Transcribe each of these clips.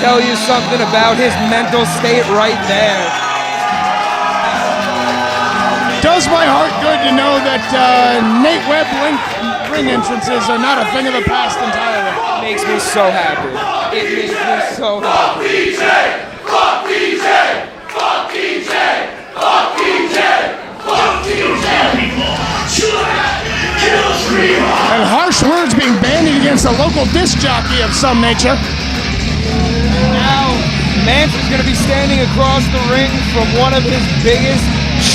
tell you something about his mental state right there. Does my heart good to know that Nate Webb ring entrances are not a thing of the past entirely. It makes me so happy. It makes me so happy. Fuck DJ! Fuck DJ! Fuck DJ! Fuck DJ! And harsh words being bandied against a local disc jockey of some nature. Now, Mance is going to be standing across the ring from one of his biggest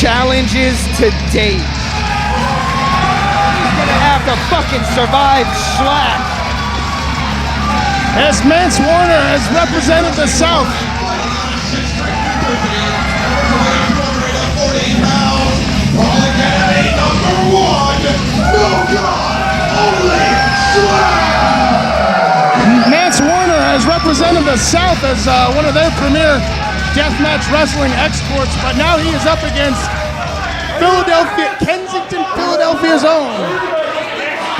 challenges to date. He's going to have to fucking survive SHLAK. As Mance Warner has represented the South. Mance Warner has represented the South as one of their premier deathmatch wrestling exports, but now he is up against Kensington, Philadelphia's own.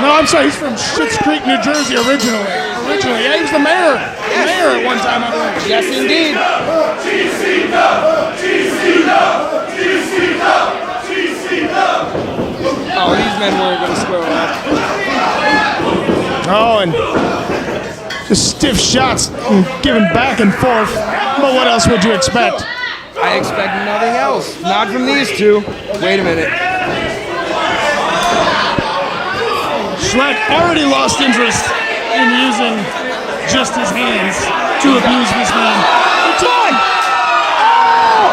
No, I'm sorry, he's from Schitt's Creek, New Jersey originally. Yeah, he was the mayor at one time, I believe. Yes, indeed. Oh, these men weren't going to square up. Oh, and just stiff shots and giving back and forth. But what else would you expect? I expect nothing else. Not from these two. Wait a minute. SHLAK already lost interest in using just his hands to abuse this man. It's on! Oh!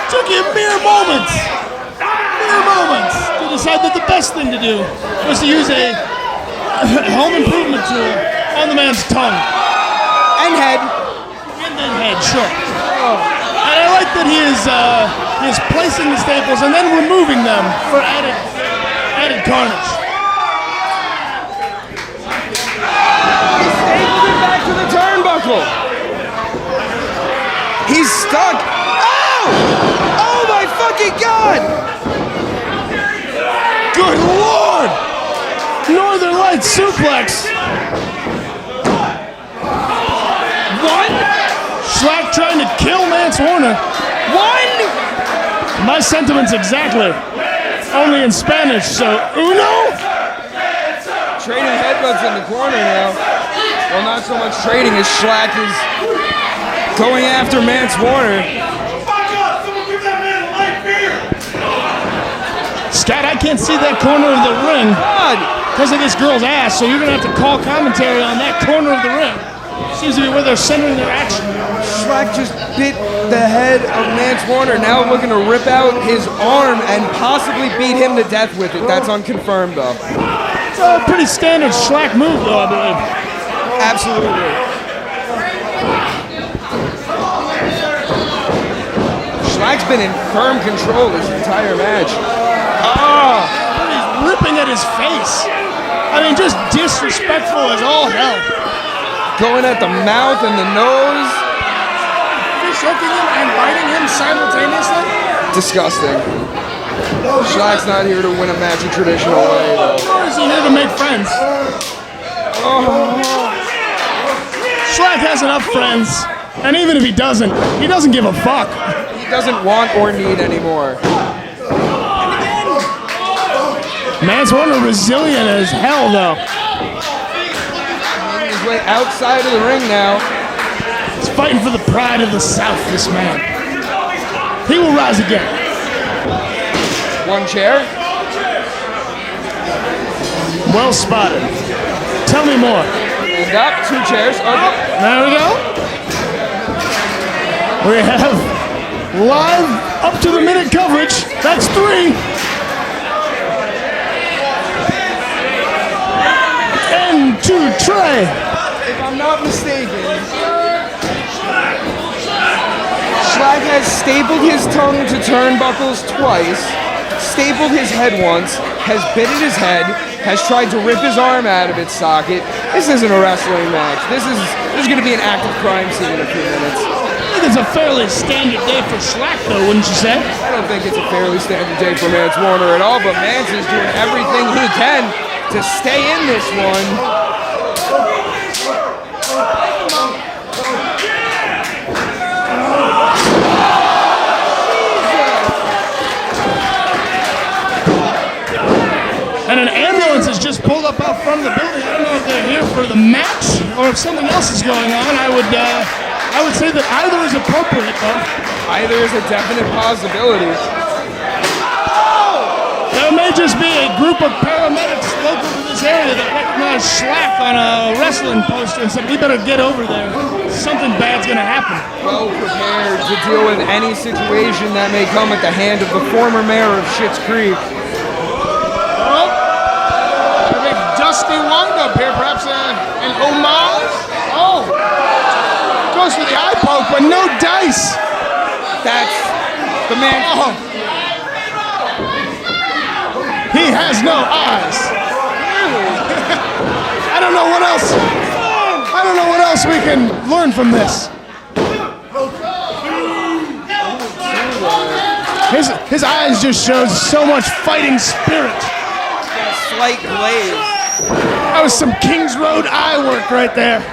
Took him mere moments to decide that the best thing to do was to use a home improvement tool on the man's tongue. And head. And then head, sure. And I like that he is placing the staples and then removing them for added carnage. He stapled it back to the turnbuckle. He's stuck. Oh! Oh my fucking God! Good Lord! Northern Lights suplex. One? SHLAK trying to kill Mance Warner. One? My sentiments exactly. Only in Spanish, so uno? Trading headbutts in the corner now. Well, not so much trading as SHLAK is going after Mance Warner. Scott, I can't see that corner of the ring because of this girl's ass, so you're going to have to call commentary on that corner of the ring. Seems to be where they're centering their action. SHLAK just bit the head of Mance Warner, now looking to rip out his arm and possibly beat him to death with it. That's unconfirmed, though. It's a pretty standard SHLAK move, though, I believe. Absolutely. SHLAK's been in firm control this entire match. Oh, he's ripping at his face. I mean, just disrespectful as all hell. Going at the mouth and the nose. Fish hooking him and biting him simultaneously. Disgusting. SHLAK's not here to win a match a traditional way, though. Or is he here to make friends? Oh. SHLAK has enough friends, and even if he doesn't give a fuck. He doesn't want or need anymore. Mance Warner resilient as hell, though. Making his way outside of the ring now. He's fighting for the pride of the South, this man. He will rise again. One chair. Well spotted. Tell me more. And up, two chairs. Okay. There we go. We have live up to the minute coverage. That's 3. End to Trey. If I'm not mistaken, SHLAK has stapled his tongue to turnbuckles twice, stapled his head once, has bitten his head, has tried to rip his arm out of its socket. This isn't a wrestling match. This is going to be an active crime scene in a few minutes. I think it's a fairly standard day for SHLAK, though, wouldn't you say? I don't think it's a fairly standard day for Mance Warner at all, but Mance is doing everything he can to stay in this one. front of the building. I don't know if they're here for the match or if something else is going on. I would say that either is appropriate, though. Either is a definite possibility. There may just be a group of paramedics local to this area that recognize SHLAK on a wrestling poster and said, we better get over there. Something bad's going to happen. Well prepared to deal with any situation that may come at the hand of the former mayor of Schitt's Creek. Oh, a big dusty wind-up here, perhaps an homage? Oh, goes for the eye poke, but no dice. That's the man. Oh. He has no eyes. I don't know what else. I don't know what else we can learn from this. His eyes just shows so much fighting spirit. A slight glaze. That was some Kings Road eye work right there.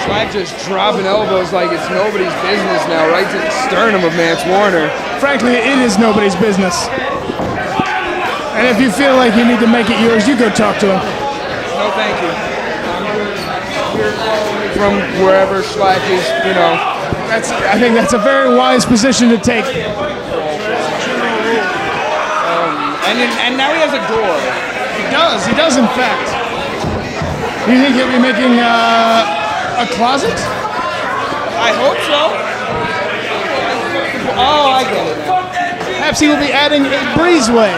SHLAK just dropping elbows like it's nobody's business now, right to the sternum of Mance Warner. Frankly, it is nobody's business. And if you feel like you need to make it yours, you go talk to him. No, thank you. We're following from wherever SHLAK is, you know. I think that's a very wise position to take. And now he has a door. He does in fact. Do you think he'll be making a closet? I hope so. Oh, I get it now. Perhaps he will be adding a breezeway.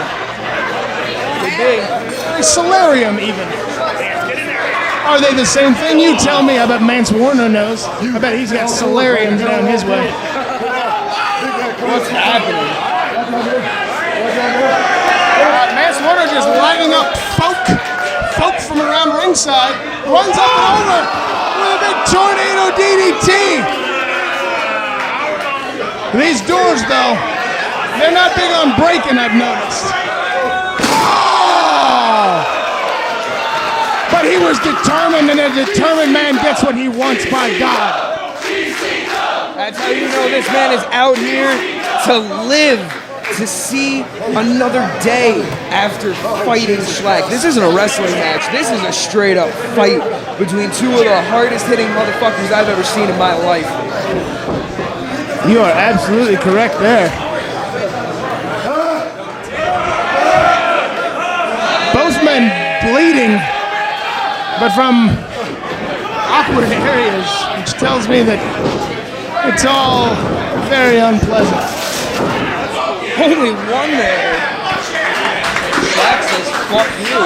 A solarium even. Are they the same thing? You tell me. I bet Mance Warner knows. I bet he's got solariums down his way. What's happening? Mance Warner just lining up folk from around ringside. Runs up and over with a big tornado DDT. These doors, though, they're not big on breaking, I've noticed. Oh! But he was determined, and a determined man gets what he wants, by God. That's how you know this man is out here to live, to see another day after fighting SHLAK. This isn't a wrestling match. This is a straight-up fight between two of the hardest-hitting motherfuckers I've ever seen in my life. You are absolutely correct there. Both men bleeding, but from awkward areas, which tells me that it's all very unpleasant. Only one there. SHLAK says, fuck you.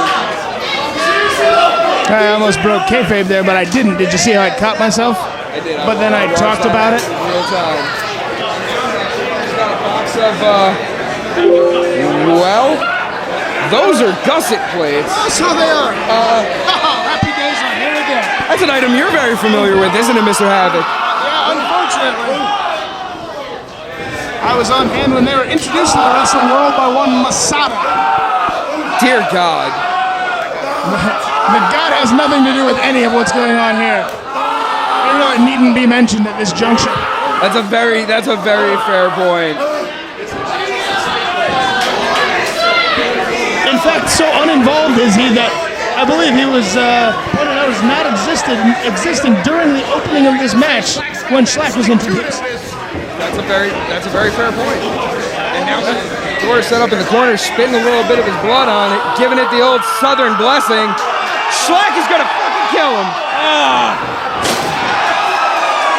I almost broke kayfabe there, but I didn't. Did you see how I caught myself? I did. But then I talked about it. Real time. Got a box of, well, those are gusset plates. So they are. Happy days are here again. That's an item you're very familiar with, isn't it, Mr. Havoc? Yeah, unfortunately. I was on hand when they were introduced to the wrestling world by one Masada. Dear God. The God has nothing to do with any of what's going on here. I don't know, it needn't be mentioned at this juncture. That's a very fair point. In fact, so uninvolved is he that I believe he was pointed out as not existing during the opening of this match when SHLAK was introduced. That's a very fair point. And now Thor set up in the corner, spitting a little bit of his blood on it, giving it the old Southern blessing. SHLAK is gonna fucking kill him.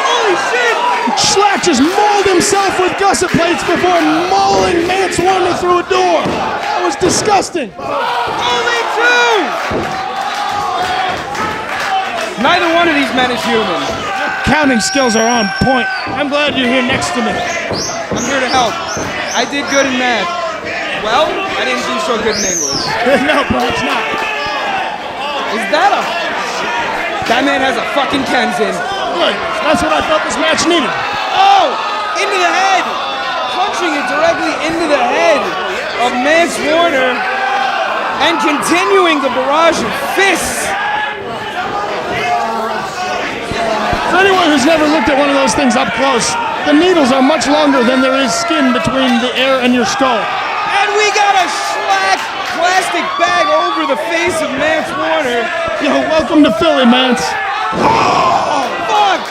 Holy shit! SHLAK just mauled himself with gusset plates before mauling Mance Warner through a door. That was disgusting. Only two! Neither one of these men is human. Counting skills are on point. I'm glad you're here next to me. I'm here to help. I did good in math. Well, I didn't do so good in English. No, perhaps not. Is that a... That man has a fucking Kenzin. Good. That's what I felt this match needed. Oh! Into the head! Punching it directly into the head of Mance Warner and continuing the barrage of fists. For anyone who's never looked at one of those things up close, the needles are much longer than there is skin between the air and your skull. And we got a SHLAK plastic bag over the face of Mance Warner. Yo, welcome to Philly, Mance. Oh, fuck!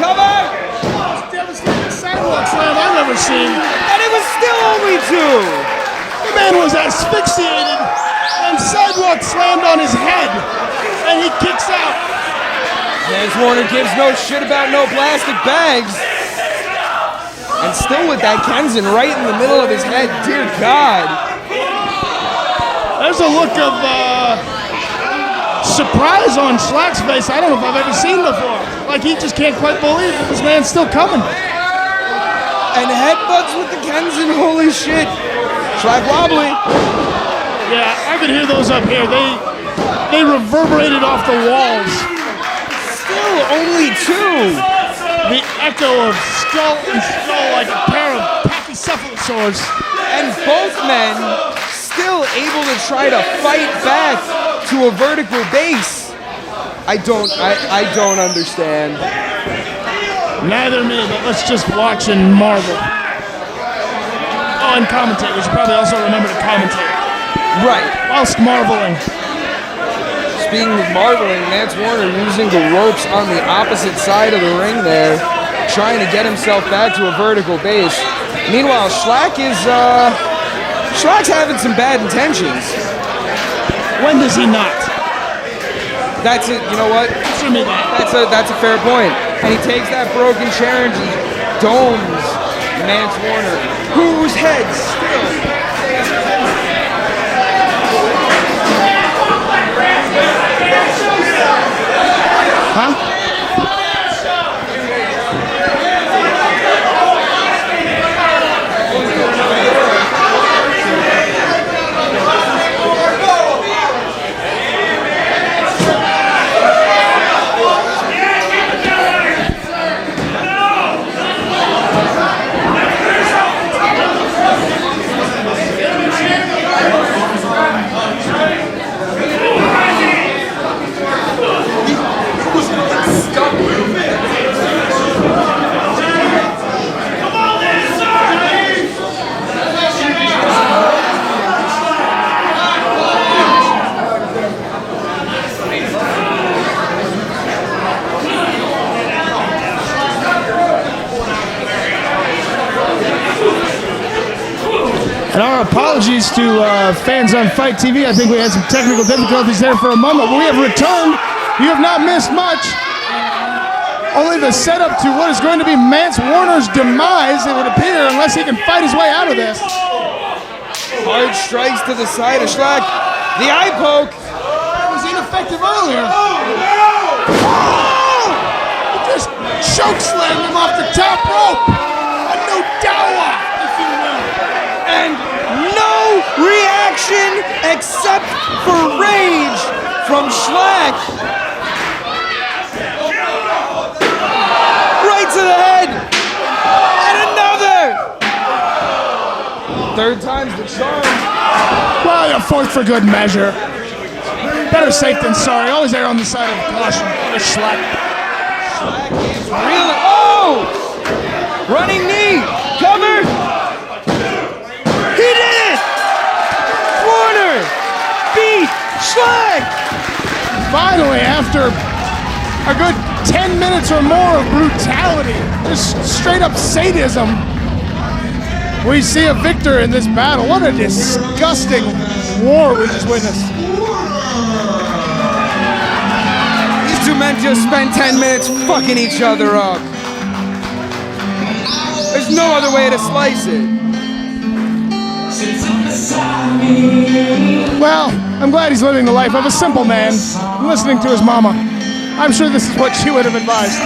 Cover! Most devastating sidewalk slam I've ever seen. And it was still only 2. The man was asphyxiated and sidewalk slammed on his head, and he kicks out. Mance Warner gives no shit about no plastic bags. And still with that Kenzen right in the middle of his head. Dear God. There's a look of surprise on SHLAK's face I don't know if I've ever seen before. Like he just can't quite believe that this man's still coming. And headbutts with the Kenzen, holy shit. SHLAK wobbly. Yeah, I could hear those up here. They reverberated off the walls. Still only 2. The echo of skull and skull like a pair of pachycephalosaurs. And both men still able to try to fight back to a vertical base. I don't understand. Neither me, but let's just watch and marvel. Oh, and commentate. We should probably also remember to commentate. Right. Whilst marveling. Speaking of marveling, Mance Warner using the ropes on the opposite side of the ring there, trying to get himself back to a vertical base. Meanwhile, SHLAK's having some bad intentions. When does he not? That's it. You know what? Answer me that. That's a fair point. And he takes that broken chair and just domes Mance Warner, whose head still. Huh? And our apologies to fans on Fight TV. I think we had some technical difficulties there for a moment, but we have returned. You have not missed much. Only the setup to what is going to be Mance Warner's demise, it would appear, unless he can fight his way out of this. Hard strikes to the side of SHLAK. The eye poke. It was ineffective earlier. He just choke slammed him off the top rope. A no dawa, if you will. And no reaction except for rage from SHLAK. Right to the head. And another. Third time's the charm. Well, a fourth for good measure. Better safe than sorry. Always err on the side of caution. SHLAK. SHLAK is really. Oh! Running knee. Cover. He did it! Warner beat SHLAK! Finally, after a good 10 minutes or more of brutality, just straight up sadism, we see a victor in this battle. What a disgusting war we just witnessed. These two men just spent 10 minutes fucking each other up. There's no other way to slice it. Well, I'm glad he's living the life of a simple man, listening to his mama. I'm sure this is what she would have advised.